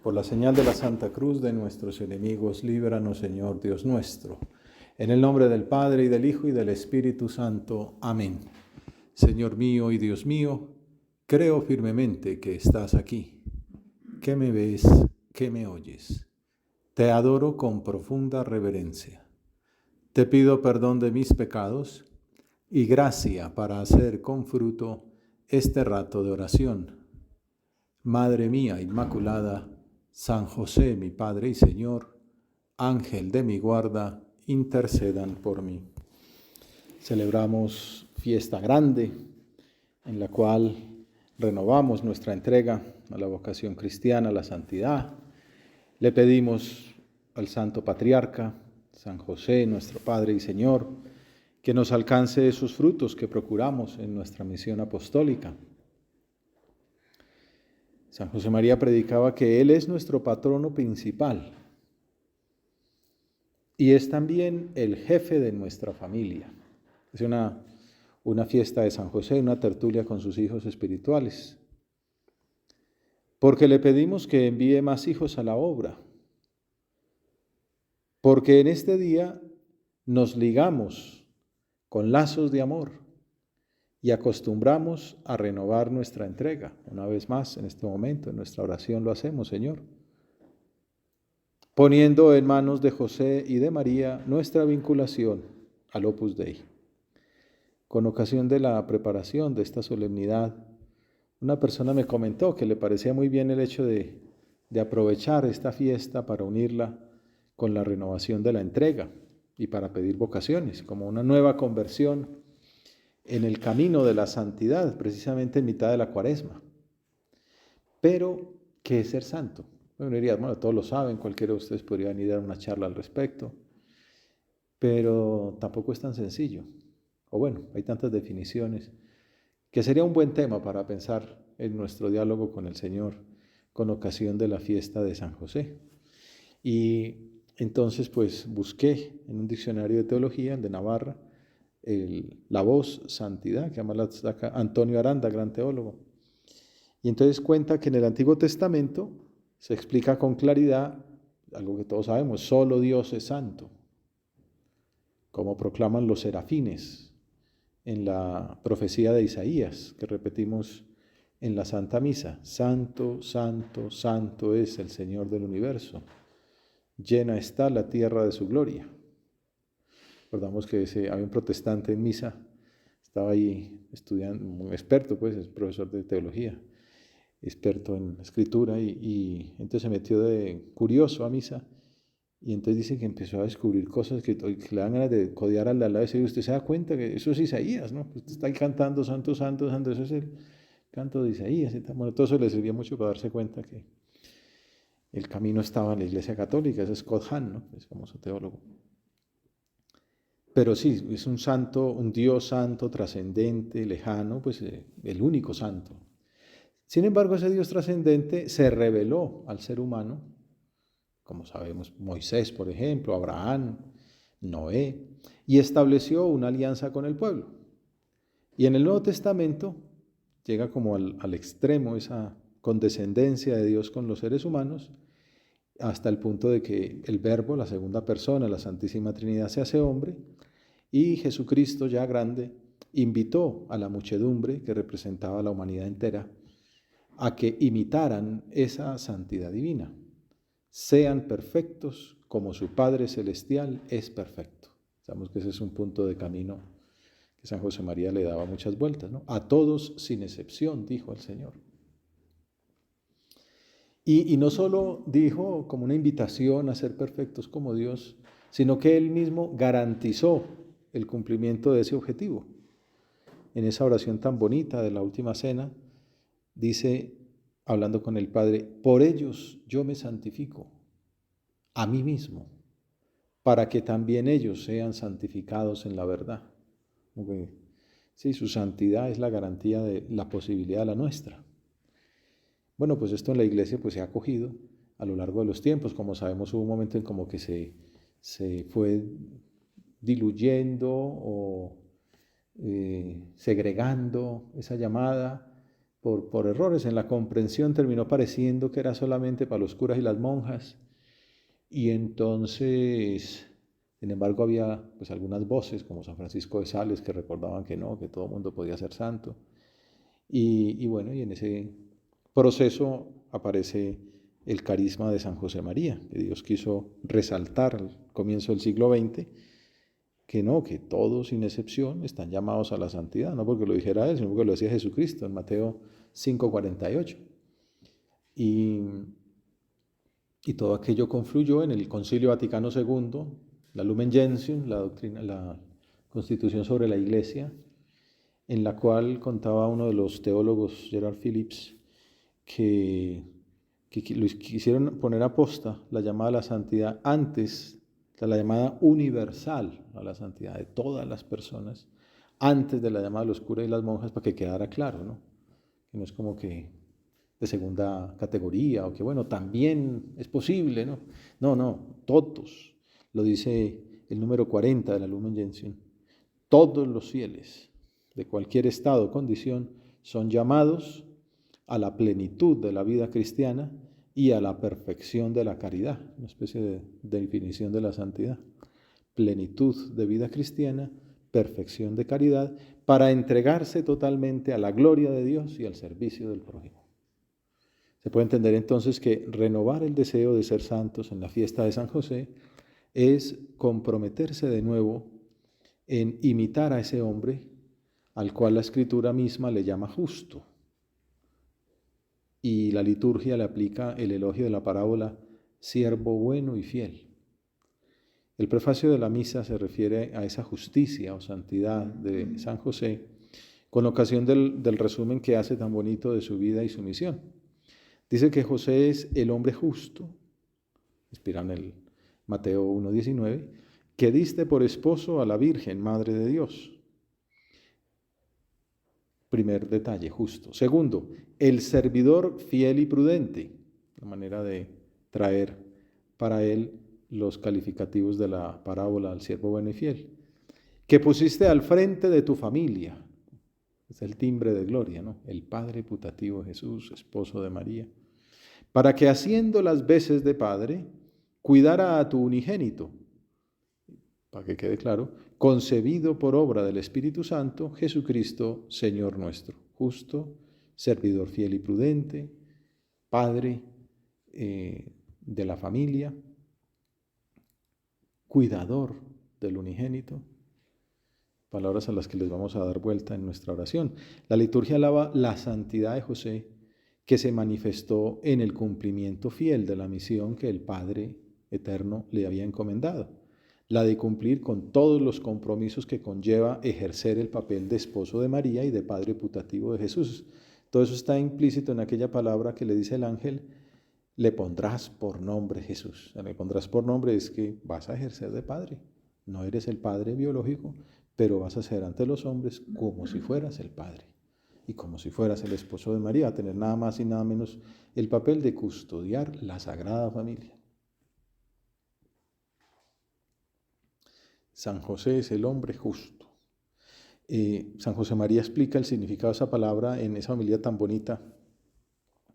Por la señal de la Santa Cruz de nuestros enemigos, líbranos, Señor Dios nuestro. En el nombre del Padre, y del Hijo, y del Espíritu Santo. Amén. Señor mío y Dios mío, creo firmemente que estás aquí, que me ves, que me oyes. Te adoro con profunda reverencia. Te pido perdón de mis pecados y gracia para hacer con fruto este rato de oración. Madre mía Inmaculada, San José, mi Padre y Señor, Ángel de mi guarda, intercedan por mí. Celebramos fiesta grande en la cual renovamos nuestra entrega a la vocación cristiana, a la santidad. Le pedimos al Santo Patriarca, San José, nuestro Padre y Señor, que nos alcance esos frutos que procuramos en nuestra misión apostólica. San José María predicaba que Él es nuestro patrono principal y es también el jefe de nuestra familia. Es una fiesta de San José, una tertulia con sus hijos espirituales, porque le pedimos que envíe más hijos a la obra, porque en este día nos ligamos con lazos de amor y acostumbramos a renovar nuestra entrega. Una vez más, en este momento, en nuestra oración lo hacemos, Señor, poniendo en manos de José y de María nuestra vinculación al Opus Dei. Con ocasión de la preparación de esta solemnidad, una persona me comentó que le parecía muy bien el hecho de aprovechar esta fiesta para unirla con la renovación de la entrega y para pedir vocaciones, como una nueva conversión en el camino de la santidad, precisamente en mitad de la Cuaresma. Pero, ¿qué es ser santo? Bueno, diría, bueno, todos lo saben, cualquiera de ustedes podría venir a dar una charla al respecto, pero tampoco es tan sencillo. O bueno, hay tantas definiciones que sería un buen tema para pensar en nuestro diálogo con el Señor con ocasión de la fiesta de San José. Y entonces pues busqué en un diccionario de teología, el de Navarra, la voz santidad, que además la saca Antonio Aranda, gran teólogo. Y entonces cuenta que en el Antiguo Testamento se explica con claridad algo que todos sabemos: solo Dios es santo, como proclaman los serafines en la profecía de Isaías, que repetimos en la Santa Misa: Santo, santo, santo es el Señor del universo, llena está la tierra de su gloria. Recordamos que había un protestante en misa, estaba ahí estudiando, un experto, pues, es profesor de teología, experto en escritura, y entonces se metió de curioso a misa, y entonces dice que empezó a descubrir cosas que le dan ganas de codear al lado y decir: usted se da cuenta que eso es Isaías, ¿no? Usted está ahí cantando santo, santo, santo, eso es el canto de Isaías. Bueno, todo eso le sirvió mucho para darse cuenta que el camino estaba en la Iglesia Católica. Ese es Scott Hahn, ¿no? Es famoso teólogo. Pero sí, es un santo, un Dios santo, trascendente, lejano, pues el único santo. Sin embargo, ese Dios trascendente se reveló al ser humano, como sabemos, Moisés, por ejemplo, Abraham, Noé, y estableció una alianza con el pueblo. Y en el Nuevo Testamento llega como al extremo esa condescendencia de Dios con los seres humanos, hasta el punto de que el Verbo, la segunda persona, la Santísima Trinidad, se hace hombre, y Jesucristo, ya grande, invitó a la muchedumbre que representaba a la humanidad entera a que imitaran esa santidad divina. Sean perfectos como su Padre Celestial es perfecto. Sabemos que ese es un punto de camino que San José María le daba muchas vueltas, ¿no? A todos sin excepción, dijo el Señor. Y no solo dijo como una invitación a ser perfectos como Dios, sino que Él mismo garantizó el cumplimiento de ese objetivo. En esa oración tan bonita de la última cena, dice, hablando con el Padre: por ellos yo me santifico a mí mismo, para que también ellos sean santificados en la verdad. Okay. Sí, su santidad es la garantía de la posibilidad de la nuestra. Bueno, pues esto en la Iglesia pues se ha acogido a lo largo de los tiempos. Como sabemos, hubo un momento en como que se fue diluyendo o segregando esa llamada, por errores en la comprensión terminó pareciendo que era solamente para los curas y las monjas. Y entonces, sin embargo, había pues algunas voces como San Francisco de Sales que recordaban que no, que todo el mundo podía ser santo. Y bueno, y en ese proceso aparece el carisma de San José María, que Dios quiso resaltar al comienzo del siglo XX, que no, que todos sin excepción están llamados a la santidad, no porque lo dijera él, sino porque lo decía Jesucristo en Mateo 5:48. Y, y todo aquello confluyó en el Concilio Vaticano II, la Lumen Gentium, la doctrina, la Constitución sobre la Iglesia, en la cual contaba uno de los teólogos, Gerard Phillips, que quisieron poner a posta la llamada a la santidad antes, la llamada universal a la santidad de todas las personas, antes de la llamada de los curas y las monjas, para que quedara claro, ¿no? Que no es como que de segunda categoría, o que bueno, también es posible, ¿no? No, todos, lo dice el número 40 de la Lumen Gentium, todos los fieles de cualquier estado o condición son llamados a la plenitud de la vida cristiana y a la perfección de la caridad, una especie de definición de la santidad. Plenitud de vida cristiana, perfección de caridad, para entregarse totalmente a la gloria de Dios y al servicio del prójimo. Se puede entender entonces que renovar el deseo de ser santos en la fiesta de San José es comprometerse de nuevo en imitar a ese hombre al cual la Escritura misma le llama justo. Y la liturgia le aplica el elogio de la parábola siervo bueno y fiel. El prefacio de la misa se refiere a esa justicia o santidad de San José con ocasión del resumen que hace tan bonito de su vida y su misión. Dice que José es el hombre justo, inspirado en el Mateo 1:19, que diste por esposo a la Virgen, Madre de Dios. Primer detalle, justo. Segundo, el servidor fiel y prudente, la manera de traer para él los calificativos de la parábola al siervo bueno y fiel, que pusiste al frente de tu familia. Es el timbre de gloria, ¿no? El Padre putativo Jesús, esposo de María, para que haciendo las veces de padre, cuidara a tu unigénito, para que quede claro, concebido por obra del Espíritu Santo, Jesucristo, Señor nuestro, justo, servidor fiel y prudente, padre de la familia, cuidador del unigénito, palabras a las que les vamos a dar vuelta en nuestra oración. La liturgia alaba la santidad de José, que se manifestó en el cumplimiento fiel de la misión que el Padre eterno le había encomendado, la de cumplir con todos los compromisos que conlleva ejercer el papel de esposo de María y de padre putativo de Jesús. Todo eso está implícito en aquella palabra que le dice el ángel: le pondrás por nombre Jesús. Le pondrás por nombre es que vas a ejercer de padre. No eres el padre biológico, pero vas a ser ante los hombres como si fueras el padre. Y como si fueras el esposo de María, a tener nada más y nada menos el papel de custodiar la Sagrada Familia. San José es el hombre justo. San José María explica el significado de esa palabra en esa homilía tan bonita,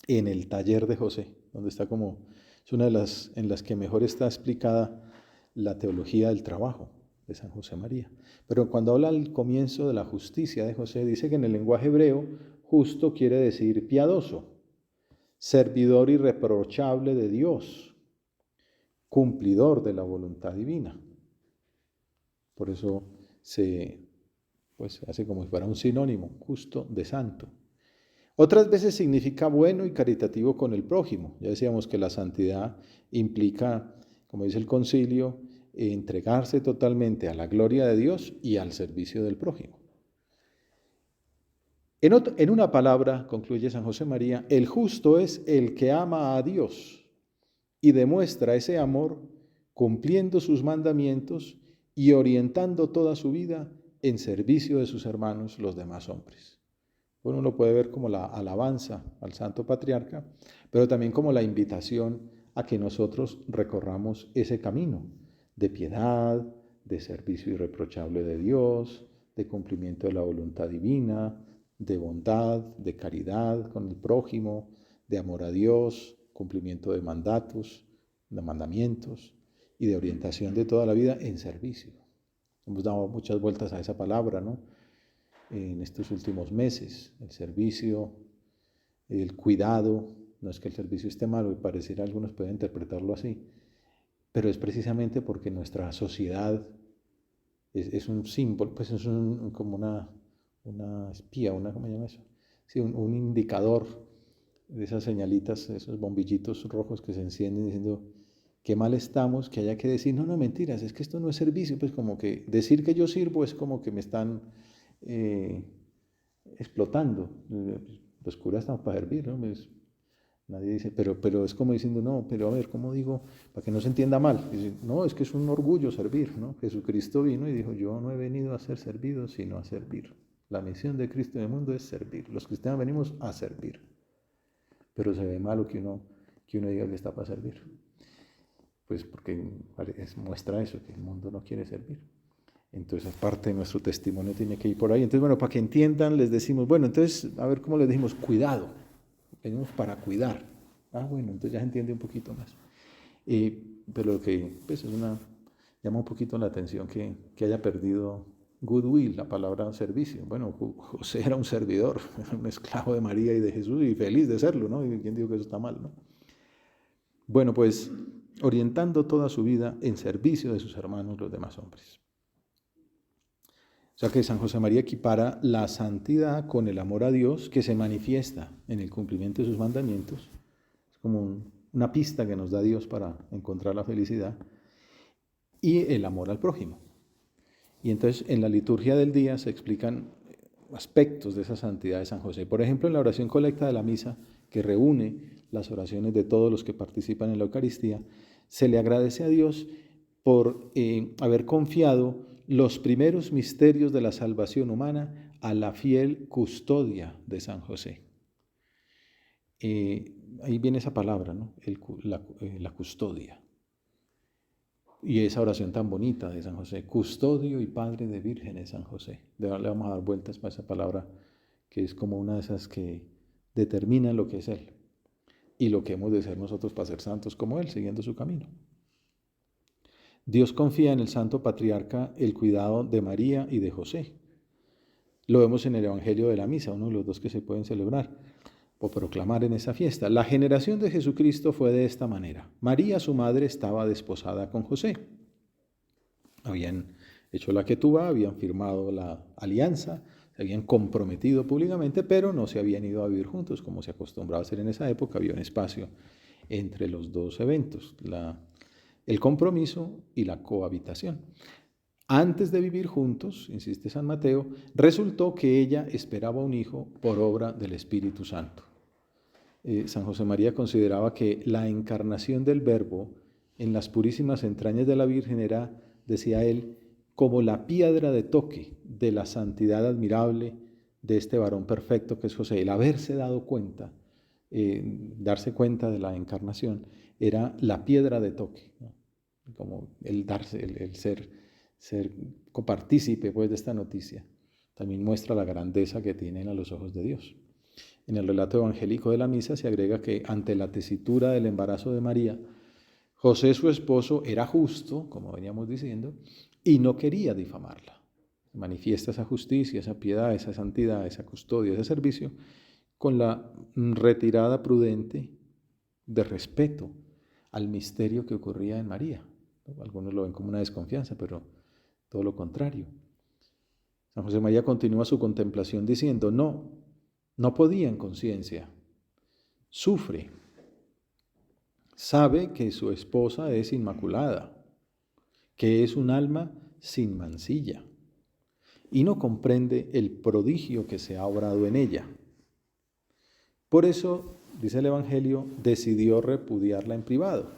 en el taller de José, donde está como, es una de las en las que mejor está explicada la teología del trabajo de San José María. Pero cuando habla al comienzo de la justicia de José, dice que en el lenguaje hebreo, justo quiere decir piadoso, servidor irreprochable de Dios, cumplidor de la voluntad divina. Por eso se hace como si fuera un sinónimo, justo, de santo. Otras veces significa bueno y caritativo con el prójimo. Ya decíamos que la santidad implica, como dice el concilio, entregarse totalmente a la gloria de Dios y al servicio del prójimo. En una palabra, concluye San José María, el justo es el que ama a Dios y demuestra ese amor cumpliendo sus mandamientos y orientando toda su vida en servicio de sus hermanos, los demás hombres. Uno lo puede ver como la alabanza al Santo Patriarca, pero también como la invitación a que nosotros recorramos ese camino de piedad, de servicio irreprochable de Dios, de cumplimiento de la voluntad divina, de bondad, de caridad con el prójimo, de amor a Dios, cumplimiento de mandatos, de mandamientos y de orientación de toda la vida en servicio. Hemos dado muchas vueltas a esa palabra, ¿no? En estos últimos meses, el servicio, el cuidado. No es que el servicio esté malo, y pareciera algunos pueden interpretarlo así, pero es precisamente porque nuestra sociedad es un símbolo, pues es como una espía, ¿cómo se llama eso? Sí, un indicador de esas señalitas, esos bombillitos rojos que se encienden diciendo qué mal estamos, que haya que decir, no, mentiras, es que esto no es servicio, pues como que decir que yo sirvo es como que me están explotando. Los curas estamos para servir, ¿no? Pues, nadie dice, pero es como diciendo, no, pero a ver, ¿cómo digo? Para que no se entienda mal. Dice, no, es que es un orgullo servir, ¿no? Jesucristo vino y dijo, yo no he venido a ser servido, sino a servir. La misión de Cristo en el mundo es servir. Los cristianos venimos a servir. Pero se ve malo que uno diga que está para servir. Pues porque muestra eso, que el mundo no quiere servir. Entonces, parte de nuestro testimonio tiene que ir por ahí. Entonces, bueno, para que entiendan, les decimos, bueno, entonces, a ver cómo les decimos, cuidado. Venimos para cuidar. Bueno, entonces ya se entiende un poquito más. Pero lo que pues, llama un poquito la atención que haya perdido goodwill, la palabra servicio. Bueno, José era un servidor, un esclavo de María y de Jesús y feliz de serlo, ¿no? ¿Y quién dijo que eso está mal, no? Bueno, pues orientando toda su vida en servicio de sus hermanos, los demás hombres. O sea que San José María equipara la santidad con el amor a Dios que se manifiesta en el cumplimiento de sus mandamientos. Es como una pista que nos da Dios para encontrar la felicidad. Y el amor al prójimo. Y entonces en la liturgia del día se explican aspectos de esa santidad de San José. Por ejemplo, en la oración colecta de la misa, que reúne las oraciones de todos los que participan en la Eucaristía, se le agradece a Dios por haber confiado los primeros misterios de la salvación humana a la fiel custodia de San José. Ahí viene esa palabra, ¿no? La custodia. Y esa oración tan bonita de San José, custodio y padre de vírgenes San José. Le vamos a dar vueltas para esa palabra, que es como una de esas que determina lo que es Él y lo que hemos de ser nosotros para ser santos como Él, siguiendo su camino. Dios confía en el santo patriarca el cuidado de María y de José. Lo vemos en el Evangelio de la Misa, uno de los dos que se pueden celebrar o proclamar en esa fiesta. La generación de Jesucristo fue de esta manera. María, su madre, estaba desposada con José. Habían hecho la ketubá, habían firmado la alianza, se habían comprometido públicamente, pero no se habían ido a vivir juntos, como se acostumbraba a hacer en esa época. Había un espacio entre los dos eventos, el compromiso y la cohabitación. Antes de vivir juntos, insiste San Mateo, resultó que ella esperaba un hijo por obra del Espíritu Santo. San José María consideraba que la encarnación del Verbo en las purísimas entrañas de la Virgen era, decía él, como la piedra de toque de la santidad admirable de este varón perfecto que es José. El haberse dado cuenta, darse cuenta de la encarnación, era la piedra de toque, ¿no? Como el darse, el ser copartícipe pues, de esta noticia. También muestra la grandeza que tienen a los ojos de Dios. En el relato evangélico de la misa se agrega que ante la tesitura del embarazo de María, José, su esposo, era justo, como veníamos diciendo, y no quería difamarla. Manifiesta esa justicia, esa piedad, esa santidad, esa custodia, ese servicio, con la retirada prudente de respeto al misterio que ocurría en María. Algunos lo ven como una desconfianza, pero todo lo contrario. San José María continúa su contemplación diciendo, no podía en conciencia, sufre, sabe que su esposa es inmaculada, que es un alma sin mancilla, y no comprende el prodigio que se ha obrado en ella. Por eso, dice el Evangelio, decidió repudiarla en privado.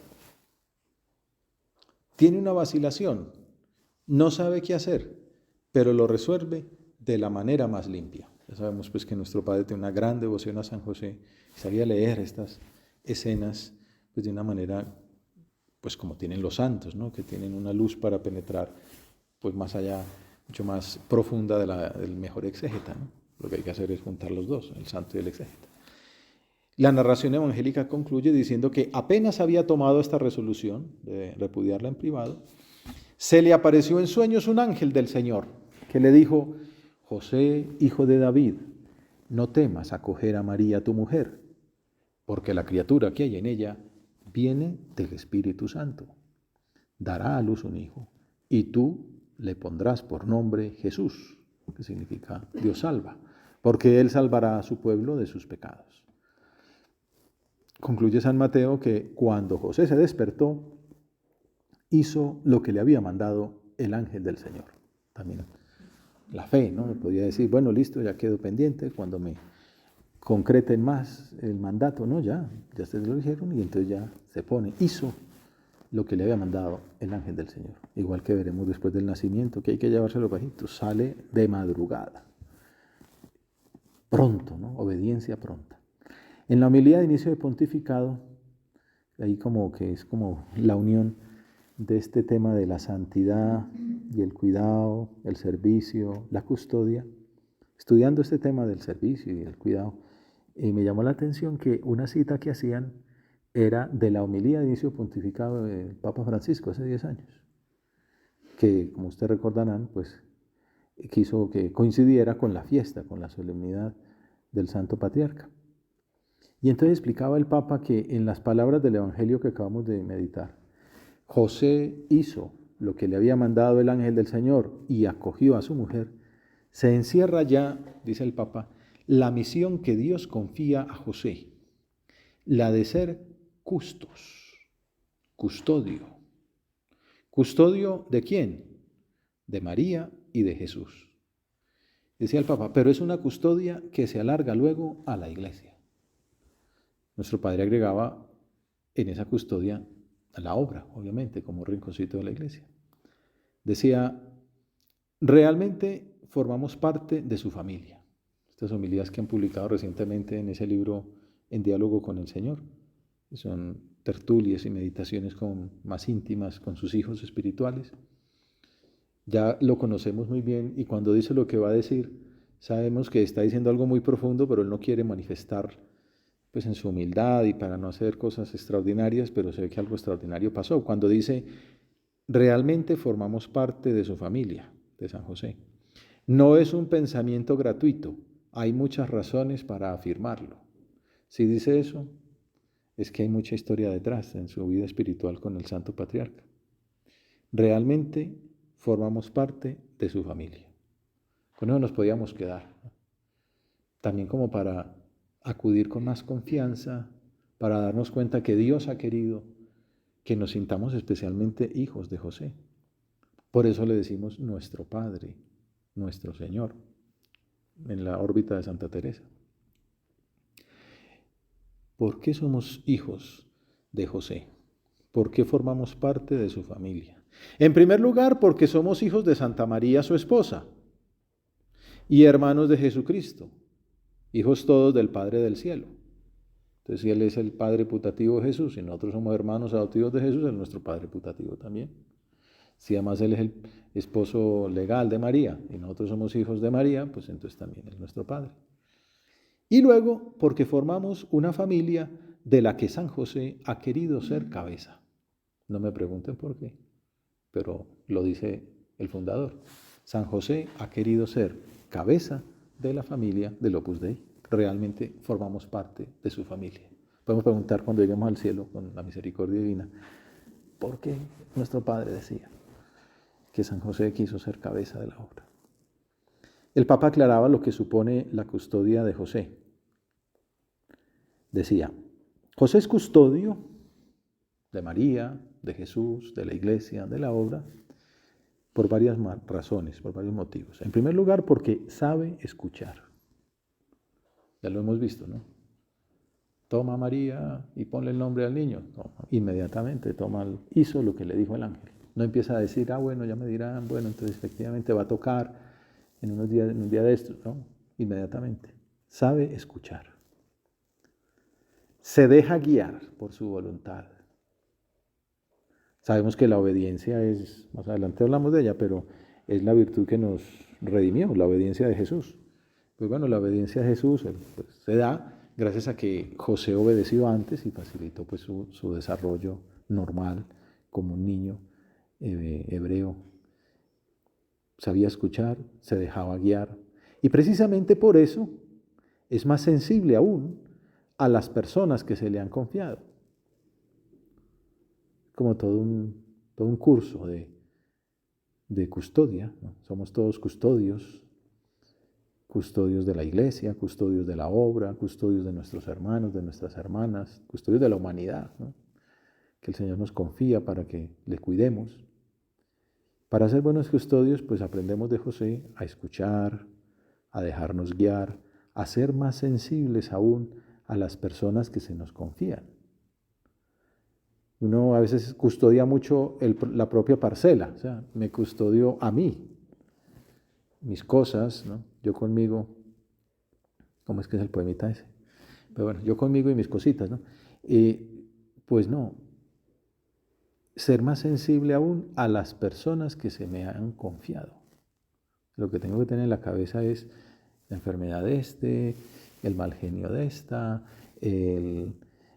Tiene una vacilación, no sabe qué hacer, pero lo resuelve de la manera más limpia. Ya sabemos pues que nuestro Padre tiene una gran devoción a San José, sabía leer estas escenas pues de una manera, pues como tienen los santos, ¿no? Que tienen una luz para penetrar pues más allá, mucho más profunda del mejor exégeta, ¿no? Lo que hay que hacer es juntar los dos, el santo y el exégeta. La narración evangélica concluye diciendo que apenas había tomado esta resolución de repudiarla en privado, se le apareció en sueños un ángel del Señor que le dijo: José, hijo de David, no temas acoger a María tu mujer, porque la criatura que hay en ella viene del Espíritu Santo. Dará a luz un hijo, y tú le pondrás por nombre Jesús, que significa Dios salva, porque él salvará a su pueblo de sus pecados. Concluye San Mateo que cuando José se despertó, hizo lo que le había mandado el ángel del Señor. También la fe, ¿no? Podía decir, bueno, listo, ya quedo pendiente, cuando me concreten más el mandato, ¿no? Ya ustedes lo dijeron, y entonces ya se pone, hizo lo que le había mandado el ángel del Señor. Igual que veremos después del nacimiento, que hay que llevarse los bajitos, sale de madrugada. Pronto, ¿no? Obediencia pronta. En la homilía de inicio de pontificado, ahí como que es como la unión de este tema de la santidad y el cuidado, el servicio, la custodia. Estudiando este tema del servicio y el cuidado, me llamó la atención que una cita que hacían era de la homilía de inicio pontificado del Papa Francisco hace 10 años, que, como ustedes recordarán, pues quiso que coincidiera con la fiesta, con la solemnidad del Santo Patriarca. Y entonces explicaba el Papa que en las palabras del Evangelio que acabamos de meditar, José hizo lo que le había mandado el ángel del Señor y acogió a su mujer, se encierra ya, dice el Papa, la misión que Dios confía a José, la de ser custodio. ¿Custodio de quién? De María y de Jesús. Decía el Papa, pero es una custodia que se alarga luego a la iglesia. Nuestro padre agregaba en esa custodia a la obra, obviamente, como rinconcito de la iglesia. Decía, realmente formamos parte de su familia. Estas homilías que han publicado recientemente en ese libro En diálogo con el Señor, que son tertulias y meditaciones más íntimas con sus hijos espirituales. Ya lo conocemos muy bien y cuando dice lo que va a decir, sabemos que está diciendo algo muy profundo, pero él no quiere manifestar pues en su humildad y para no hacer cosas extraordinarias, pero se ve que algo extraordinario pasó. Cuando dice, realmente formamos parte de su familia, de San José. No es un pensamiento gratuito, hay muchas razones para afirmarlo. Si dice eso, es que hay mucha historia detrás en su vida espiritual con el Santo Patriarca. Realmente formamos parte de su familia. Con eso nos podíamos quedar, ¿no? También como para acudir con más confianza, para darnos cuenta que Dios ha querido que nos sintamos especialmente hijos de José. Por eso le decimos nuestro Padre, nuestro Señor, en la órbita de Santa Teresa. ¿Por qué somos hijos de José? ¿Por qué formamos parte de su familia? En primer lugar, porque somos hijos de Santa María, su esposa, y hermanos de Jesucristo, hijos todos del Padre del cielo. Entonces, si Él es el Padre putativo de Jesús y nosotros somos hermanos adoptivos de Jesús, Él es nuestro Padre putativo también. Si además Él es el esposo legal de María y nosotros somos hijos de María, pues entonces también es nuestro Padre. Y luego, porque formamos una familia de la que San José ha querido ser cabeza. No me pregunten por qué, pero lo dice el fundador. San José ha querido ser cabeza de la familia del Opus Dei. Realmente formamos parte de su familia. Podemos preguntar cuando lleguemos al cielo con la misericordia divina, ¿por qué nuestro Padre decía que San José quiso ser cabeza de la obra? El Papa aclaraba lo que supone la custodia de José. Decía, José es custodio de María, de Jesús, de la iglesia, de la obra, por varias razones, por varios motivos. En primer lugar, porque sabe escuchar. Ya lo hemos visto, ¿no? Toma a María y ponle el nombre al niño. Toma, inmediatamente hizo lo que le dijo el ángel. No empieza a decir, bueno, ya me dirán, bueno, entonces efectivamente va a tocar en un día de estos, ¿no? Inmediatamente. Sabe escuchar. Se deja guiar por su voluntad. Sabemos que la obediencia es, más adelante hablamos de ella, pero es la virtud que nos redimió, la obediencia de Jesús. Pues bueno, la obediencia a Jesús pues, se da gracias a que José obedeció antes y facilitó pues su desarrollo normal como un niño hebreo. Sabía escuchar, se dejaba guiar. Y precisamente por eso es más sensible aún a las personas que se le han confiado. Como todo un curso de custodia, ¿no? Somos todos custodios de la iglesia, custodios de la obra, custodios de nuestros hermanos, de nuestras hermanas, custodios de la humanidad, ¿no? Que el Señor nos confía para que le cuidemos. Para ser buenos custodios, pues aprendemos de José a escuchar, a dejarnos guiar, a ser más sensibles aún a las personas que se nos confían. Uno a veces custodia mucho la propia parcela, o sea, me custodio a mí, mis cosas, ¿no? Yo conmigo, ¿cómo es que es el poemita ese? Pero bueno, yo conmigo y mis cositas, ¿no? Pues no, ser más sensible aún a las personas que se me han confiado. Lo que tengo que tener en la cabeza es la enfermedad de el mal genio de esta,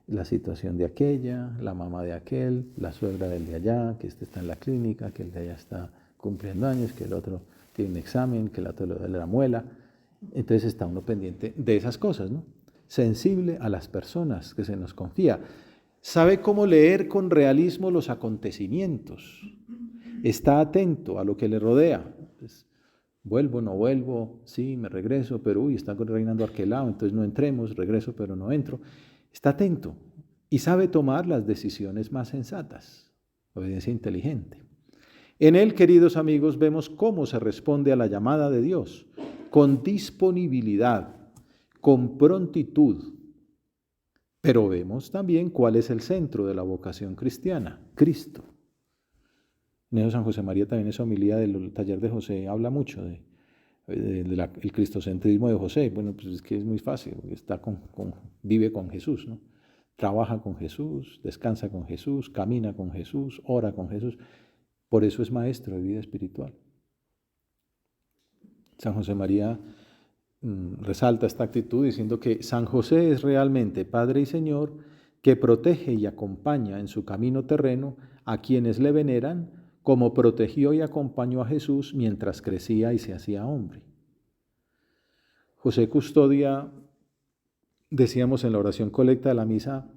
la situación de aquella, la mamá de aquel, la suegra del de allá, que este está en la clínica, que el de allá está cumpliendo años, que el otro tiene un examen, que el otro le duele la muela. Entonces está uno pendiente de esas cosas, ¿no? Sensible a las personas que se nos confía. Sabe cómo leer con realismo los acontecimientos. Está atento a lo que le rodea. Pues, vuelvo, no vuelvo, sí, me regreso, pero está reinando Arquelao, entonces no entremos, regreso, pero no entro. Está atento y sabe tomar las decisiones más sensatas. Obediencia inteligente. En él, queridos amigos, vemos cómo se responde a la llamada de Dios, con disponibilidad, con prontitud. Pero vemos también cuál es el centro de la vocación cristiana, Cristo. En eso San José María también en esa homilía del taller de José habla mucho del cristocentrismo de José. Bueno, pues es que es muy fácil, vive con Jesús, ¿no? Trabaja con Jesús, descansa con Jesús, camina con Jesús, ora con Jesús. Por eso es maestro de vida espiritual. San José María resalta esta actitud diciendo que San José es realmente Padre y Señor que protege y acompaña en su camino terreno a quienes le veneran, como protegió y acompañó a Jesús mientras crecía y se hacía hombre. José custodia, decíamos en la oración colecta de la misa,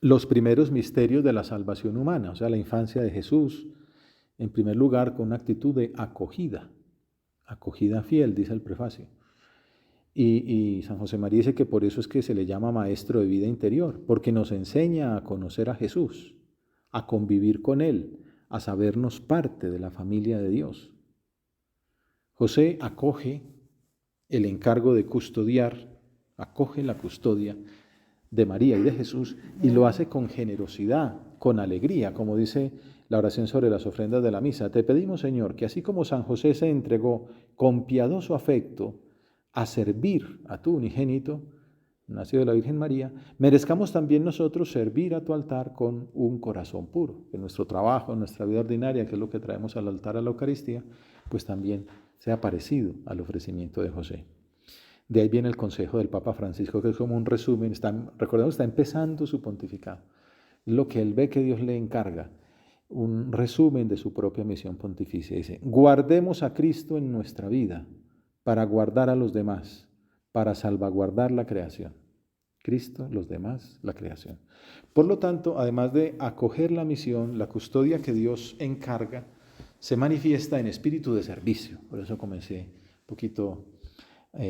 los primeros misterios de la salvación humana, o sea, la infancia de Jesús, en primer lugar con una actitud de acogida fiel, dice el prefacio. Y San José María dice que por eso es que se le llama maestro de vida interior, porque nos enseña a conocer a Jesús, a convivir con Él, a sabernos parte de la familia de Dios. José acoge el encargo de custodiar, acoge la custodia de María y de Jesús y lo hace con generosidad, con alegría, como dice la oración sobre las ofrendas de la misa. Te pedimos, Señor, que así como San José se entregó con piadoso afecto a servir a tu unigénito, nacido de la Virgen María, merezcamos también nosotros servir a tu altar con un corazón puro. Que nuestro trabajo, nuestra vida ordinaria, que es lo que traemos al altar a la Eucaristía, pues también sea parecido al ofrecimiento de José. De ahí viene el consejo del Papa Francisco, que es como un resumen, recordemos, está empezando su pontificado. Lo que él ve que Dios le encarga, un resumen de su propia misión pontificia. Dice, guardemos a Cristo en nuestra vida para guardar a los demás, para salvaguardar la creación. Cristo, los demás, la creación. Por lo tanto, además de acoger la misión, la custodia que Dios encarga, se manifiesta en espíritu de servicio. Por eso comencé un poquito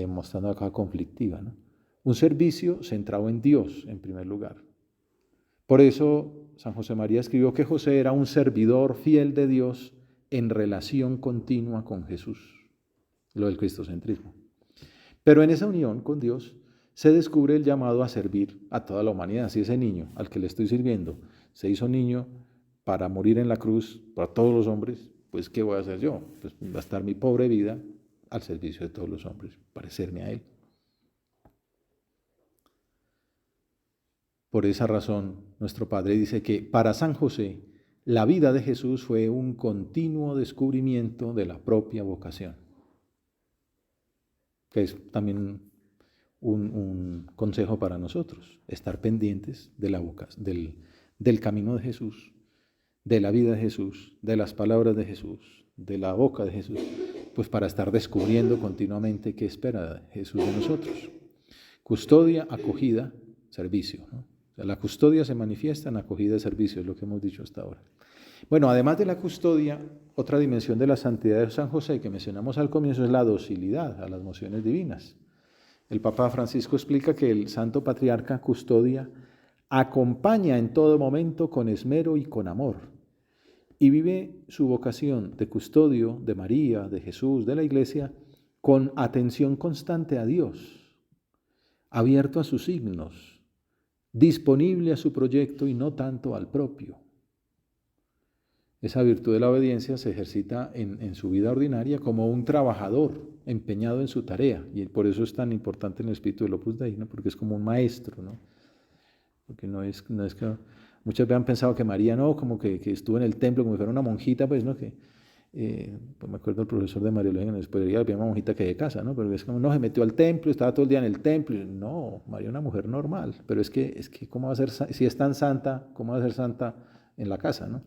mostrando acá conflictiva, ¿no? Un servicio centrado en Dios, en primer lugar. Por eso San José María escribió que José era un servidor fiel de Dios en relación continua con Jesús, lo del cristocentrismo. Pero en esa unión con Dios se descubre el llamado a servir a toda la humanidad. Si ese niño al que le estoy sirviendo se hizo niño para morir en la cruz para todos los hombres, pues ¿qué voy a hacer yo? Pues va a estar mi pobre vida al servicio de todos los hombres, parecerme a Él. Por esa razón, nuestro Padre dice que para San José, la vida de Jesús fue un continuo descubrimiento de la propia vocación. que es también un consejo para nosotros, estar pendientes de la boca, del camino de Jesús, de la vida de Jesús, de las palabras de Jesús, de la boca de Jesús, pues para estar descubriendo continuamente qué espera Jesús de nosotros. Custodia, acogida, servicio, ¿no? O sea, la custodia se manifiesta en acogida y servicio, es lo que hemos dicho hasta ahora. Bueno, además de la custodia, otra dimensión de la santidad de San José que mencionamos al comienzo es la docilidad a las mociones divinas. El Papa Francisco explica que el Santo Patriarca custodia, acompaña en todo momento con esmero y con amor, y vive su vocación de custodio de María, de Jesús, de la Iglesia, con atención constante a Dios, abierto a sus signos, disponible a su proyecto y no tanto al propio. Esa virtud de la obediencia se ejercita en su vida ordinaria como un trabajador empeñado en su tarea, y por eso es tan importante en el espíritu del Opus Dei, ¿no? Porque es como un maestro, ¿no? Porque no es que muchos han pensado que María no, como que estuvo en el templo como si fuera una monjita, pues, ¿no? Pues me acuerdo el profesor de María Eugenia, después había una monjita que de casa, ¿no? Pero es como, no, se metió al templo, estaba todo el día en el templo. No, María es una mujer normal, pero es que ¿cómo va a ser, si es tan santa, cómo va a ser santa en la casa, ¿no?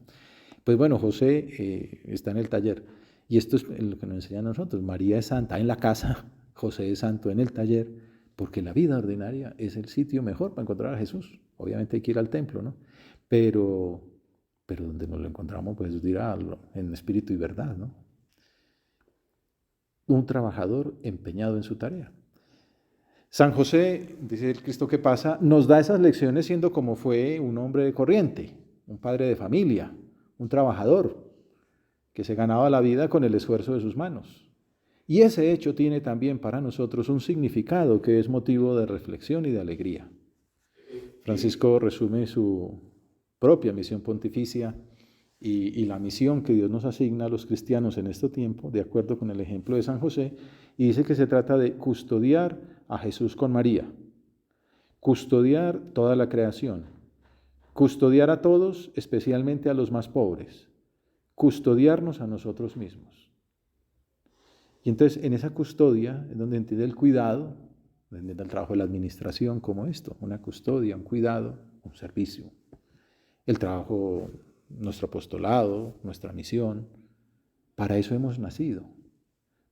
Pues bueno, José está en el taller, y esto es lo que nos enseña a nosotros. María es santa en la casa, José es santo en el taller, porque la vida ordinaria es el sitio mejor para encontrar a Jesús. Obviamente hay que ir al templo, ¿no? Pero donde nos lo encontramos, pues dirá en espíritu y verdad, ¿no? Un trabajador empeñado en su tarea. San José, dice el Cristo que pasa, nos da esas lecciones siendo como fue un hombre de corriente, un padre de familia, un trabajador que se ganaba la vida con el esfuerzo de sus manos. Y ese hecho tiene también para nosotros un significado que es motivo de reflexión y de alegría. Francisco resume su propia misión pontificia y la misión que Dios nos asigna a los cristianos en este tiempo, de acuerdo con el ejemplo de San José, y dice que se trata de custodiar a Jesús con María, custodiar toda la creación, custodiar a todos, especialmente a los más pobres, custodiarnos a nosotros mismos. Y entonces en esa custodia es donde entiende el cuidado, donde entiende el trabajo de la administración como esto, una custodia, un cuidado, un servicio. El trabajo, nuestro apostolado, nuestra misión, para eso hemos nacido,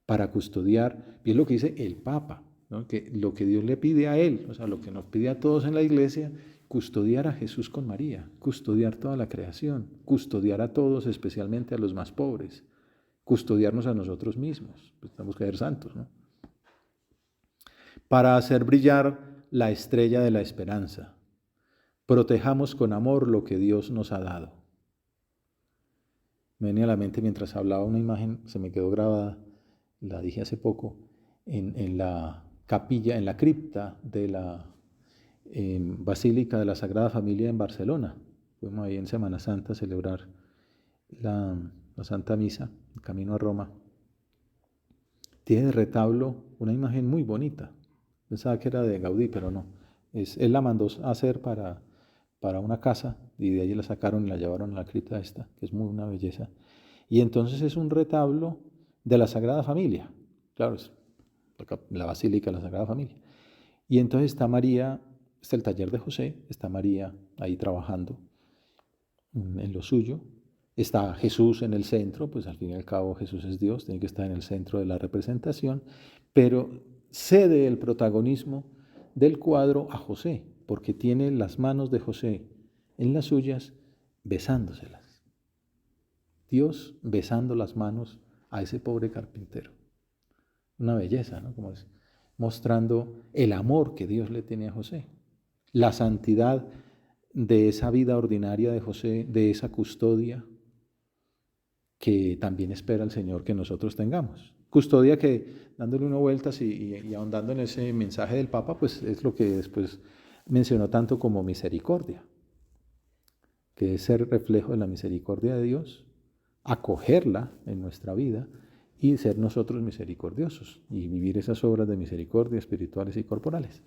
para custodiar, y es lo que dice el Papa, ¿no? Que lo que Dios le pide a él, o sea, lo que nos pide a todos en la iglesia, custodiar a Jesús con María, custodiar toda la creación, custodiar a todos, especialmente a los más pobres, custodiarnos a nosotros mismos, pues tenemos que ser santos, ¿no? Para hacer brillar la estrella de la esperanza, protejamos con amor lo que Dios nos ha dado. Me venía a la mente mientras hablaba una imagen, se me quedó grabada, la dije hace poco, en la capilla, en la cripta de la Basílica de la Sagrada Familia en Barcelona. Fuimos ahí en Semana Santa a celebrar la Santa Misa, el camino a Roma. Tiene de retablo una imagen muy bonita. Pensaba que era de Gaudí, pero no. Él la mandó a hacer para una casa y de allí la sacaron y la llevaron a la cripta esta, que es muy una belleza. Y entonces es un retablo de la Sagrada Familia. Claro, es la Basílica de la Sagrada Familia. Y entonces está María, está el taller de José, está María ahí trabajando en lo suyo. Está Jesús en el centro, pues al fin y al cabo Jesús es Dios, tiene que estar en el centro de la representación, pero cede el protagonismo del cuadro a José, porque tiene las manos de José en las suyas, besándoselas. Dios besando las manos a ese pobre carpintero. Una belleza, ¿no? Como es, mostrando el amor que Dios le tiene a José, la santidad de esa vida ordinaria de José, de esa custodia que también espera el Señor que nosotros tengamos. Custodia que, dándole una vueltas y ahondando en ese mensaje del Papa, pues es lo que después mencionó tanto como misericordia, que es ser reflejo de la misericordia de Dios, acogerla en nuestra vida y ser nosotros misericordiosos y vivir esas obras de misericordia espirituales y corporales.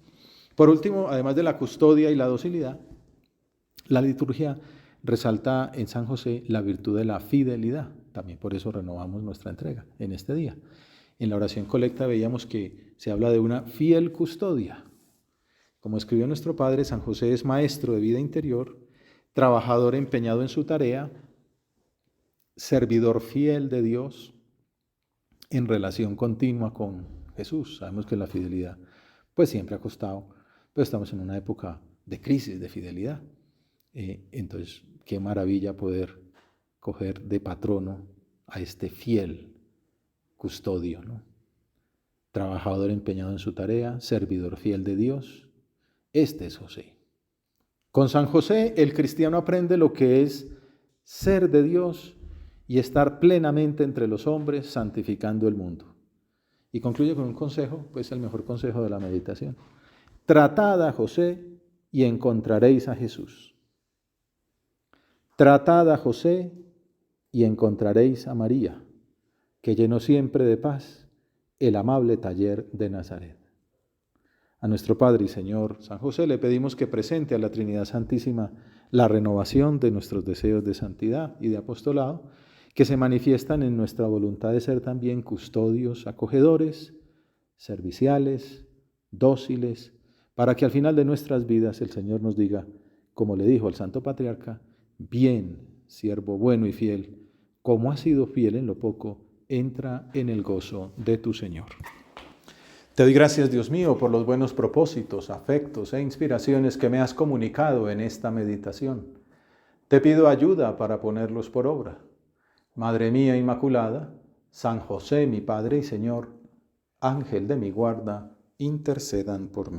Por último, además de la custodia y la docilidad, la liturgia resalta en San José la virtud de la fidelidad. También por eso renovamos nuestra entrega en este día. En la oración colecta veíamos que se habla de una fiel custodia. Como escribió nuestro Padre, San José es maestro de vida interior, trabajador empeñado en su tarea, servidor fiel de Dios, en relación continua con Jesús. Sabemos que la fidelidad pues siempre ha costado, pero estamos en una época de crisis de fidelidad. Entonces, qué maravilla poder coger de patrono a este fiel custodio, ¿no? Trabajador empeñado en su tarea, servidor fiel de Dios. Este es José. Con San José el cristiano aprende lo que es ser de Dios y estar plenamente entre los hombres, santificando el mundo. Y concluye con un consejo, pues el mejor consejo de la meditación. Tratad a José y encontraréis a Jesús. Tratad a José y encontraréis a María, que llenó siempre de paz el amable taller de Nazaret. A nuestro Padre y Señor San José le pedimos que presente a la Trinidad Santísima la renovación de nuestros deseos de santidad y de apostolado, que se manifiestan en nuestra voluntad de ser también custodios, acogedores, serviciales, dóciles, para que al final de nuestras vidas el Señor nos diga, como le dijo al Santo Patriarca, bien, siervo bueno y fiel, como has sido fiel en lo poco, entra en el gozo de tu Señor. Te doy gracias, Dios mío, por los buenos propósitos, afectos e inspiraciones que me has comunicado en esta meditación. Te pido ayuda para ponerlos por obra. Madre mía Inmaculada, San José, mi Padre y Señor, Ángel de mi guarda, intercedan por mí.